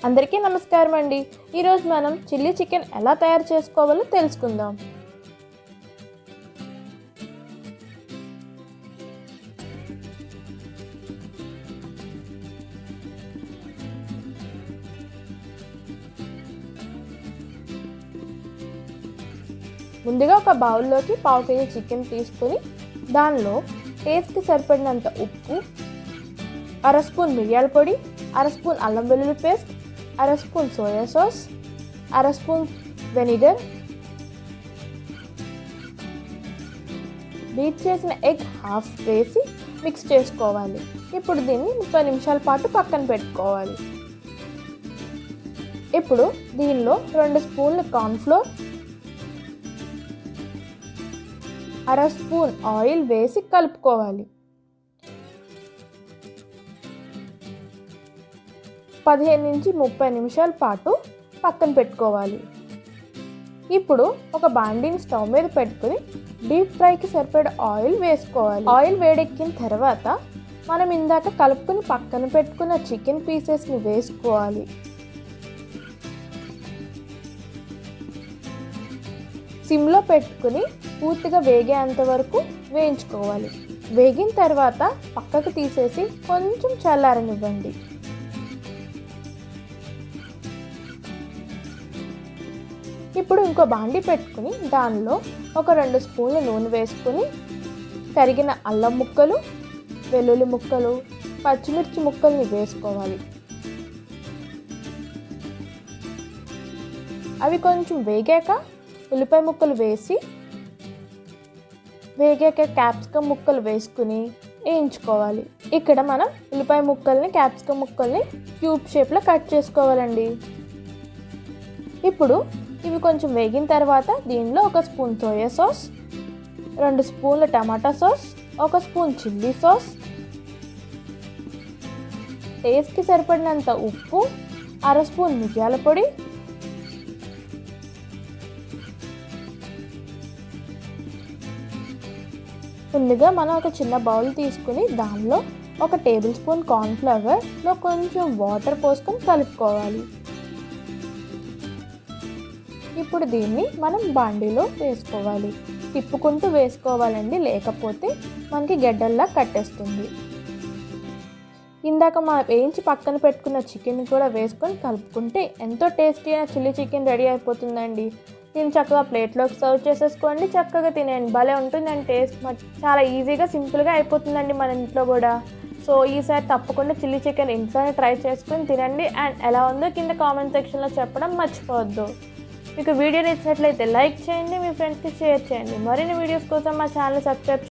అందరికీ నమస్కారం అండి. ఈరోజు మనం చిల్లీ చికెన్ ఎలా తయారు చేసుకోవాలో తెలుసుకుందాం. ముందుగా ఒక బౌల్లోకి 1/2 కేజీ చికెన్ తీసుకొని దానిలో టేస్ట్కి సరిపడినంత ఉప్పు, 1/2 స్పూన్ మిరియాల పొడి, 1/2 స్పూన్ అల్లం వెల్లుల్లి paste, 1/2 spoon soya sauce, 1/2 spoon vinegar, beat చేసిన ఎగ్ హాఫ్ వేసి మిక్స్ చేసుకోవాలి. ఇప్పుడు దీన్ని 30 నిమిషాల పాటు పక్కన పెట్టుకోవాలి. ఇప్పుడు దీనిలో 2 స్పూన్లు కార్న్ఫ్లోర్, 1/2 స్పూన్ ఆయిల్ వేసి కలుపుకోవాలి. 15 నుంచి 30 నిమిషాల పాటు పక్కన పెట్టుకోవాలి. ఇప్పుడు ఒక బాండీని స్టవ్ మీద పెట్టుకుని డీప్ ఫ్రైకి సరిపడే ఆయిల్ వేసుకోవాలి. ఆయిల్ వేడెక్కిన తర్వాత మనం ఇందాక కలుపుకుని పక్కన పెట్టుకున్న చికెన్ పీసెస్ని వేసుకోవాలి. సిమ్లో పెట్టుకుని పూర్తిగా వేగేంత వరకు వేయించుకోవాలి. వేగిన తర్వాత పక్కకు తీసేసి కొంచెం చల్లారనివ్వండి. ఇప్పుడు ఇంకో బాండీ పెట్టుకుని దానిలో ఒక 2 స్పూన్ల నూనె వేసుకుని తరిగిన అల్లం ముక్కలు, వెల్లుల్లి ముక్కలు, పచ్చిమిర్చి ముక్కల్ని వేసుకోవాలి. అవి కొంచెం వేగాక ఉల్లిపాయ ముక్కలు వేసి వేగాక క్యాప్సికమ్ ముక్కలు వేసుకుని వేయించుకోవాలి. ఇక్కడ మనం ఉల్లిపాయ ముక్కల్ని క్యాప్సికమ్ ముక్కల్ని క్యూబ్ షేప్లో కట్ చేసుకోవాలండి. ఇప్పుడు ఇవి కొంచెం వేగిన తర్వాత దీనిలో 1 స్పూన్ సోయా సాస్, 2 స్పూన్ల టమాటా సాస్, 1 స్పూన్ చిల్లీ సాస్, టేస్ట్కి సరిపడినంత ఉప్పు, 1/2 స్పూన్ మిరియాల పొడి, ముందుగా మనం ఒక చిన్న బౌల్ తీసుకుని దానిలో 1 టేబుల్ స్పూన్ కార్న్ఫ్లవర్లో కొంచెం వాటర్ పోసుకొని కలుపుకోవాలి. ఇప్పుడు దీన్ని మనం బాండీలో వేసుకోవాలి. తిప్పుకుంటూ వేసుకోవాలండి, లేకపోతే మనకి గడ్డల్లా కట్టేస్తుంది. ఇందాక మనం వేయించి పక్కన పెట్టుకున్న చికెన్ కూడా వేసుకొని కలుపుకుంటే ఎంతో టేస్టీ అయిన చిల్లీ చికెన్ రెడీ అయిపోతుందండి. దీన్ని చక్కగా ప్లేట్లోకి సర్వ్ చేసేసుకోండి, చక్కగా తినేయండి. భలే ఉంటుందండి టేస్ట్. చాలా ఈజీగా సింపుల్గా అయిపోతుందండి మన ఇంట్లో కూడా. సో ఈసారి తప్పకుండా చిల్లీ చికెన్ ఇంట్లోనే ట్రై చేసుకొని తినండి. అండ్ ఎలా ఉందో కింద కామెంట్ సెక్షన్లో చెప్పడం మర్చిపోవద్దు. మీకు వీడియో నచ్చినట్లయితే లైక్ చేయండి, మీ ఫ్రెండ్స్కి షేర్ చేయండి. మరిన్ని వీడియోస్ కోసం మా ఛానల్ సబ్స్క్రైబ్